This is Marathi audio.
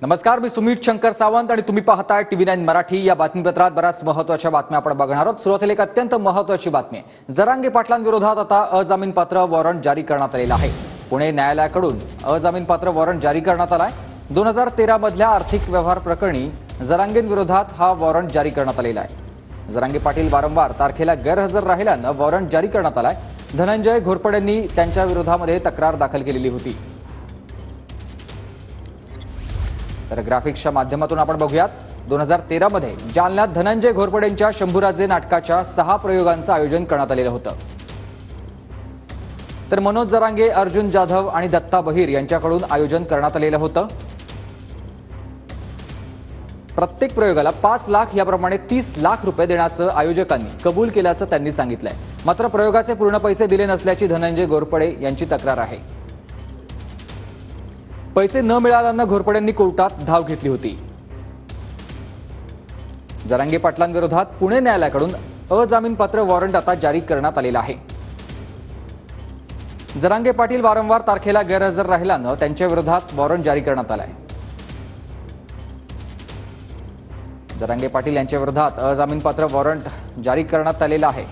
नमस्कार, मी सुमित शंकर सावंत आणि तुम्ही पाहताय TV9 मराठी। या बातमीपत्रात बऱ्याच महत्त्वाच्या बातम्या आपण बघणार आहोत। सुरुवातीला एक अत्यंत महत्त्वाची बातमी आहे। जरांगे पाटलांविरोधात आता अजामीनपात्र वॉरंट जारी करण्यात आलेला आहे। पुणे न्यायालयाकडून अजामीनपात्र वॉरंट जारी करण्यात आलाय। 2013 मधल्या आर्थिक व्यवहार प्रकरणी जरांगेंविरोधात हा वॉरंट जारी करण्यात आलेला आहे। जरांगे पाटील वारंवार तारखेला गैरहजर राहिल्यानं वॉरंट जारी करण्यात आलाय। धनंजय घोरपडेंनी त्यांच्या विरोधामध्ये तक्रार दाखल केलेली होती। तर ग्राफिक्सच्या माध्यमातून आपण बघूयात। 2013 मध्ये जालन्यात धनंजय घोरपडेंच्या शंभूराजे नाटकाच्या 6 प्रयोगांचं आयोजन करण्यात आलेलं होतं। तर मनोज जरांगे, अर्जुन जाधव आणि दत्ता बहिर यांच्याकडून आयोजन करण्यात आलेलं होतं। प्रत्येक प्रयोगाला 5 लाख याप्रमाणे 30 लाख रुपये देण्याचं आयोजकांनी कबूल केल्याचं त्यांनी सांगितलंय। मात्र प्रयोगाचे पूर्ण पैसे दिले नसल्याची धनंजय घोरपडे यांची तक्रार आहे। पैसे न मिळाल्यानं घोरपडेंनी कोर्टात धाव घेतली होती। जरांगे पाटलांविरोधात पुणे न्यायालयाकडून अजामीनपात्र वॉरंट आता जारी करण्यात आलेला आहे। जरांगे पाटील वारंवार तारखेला गैरहजर राहिल्यानं त्यांच्या विरोधात वॉरंट जारी करण्यात आलाय। जरांगे पाटील यांच्या विरोधात अजामीनपात्र वॉरंट जारी करण्यात आलेला आहे।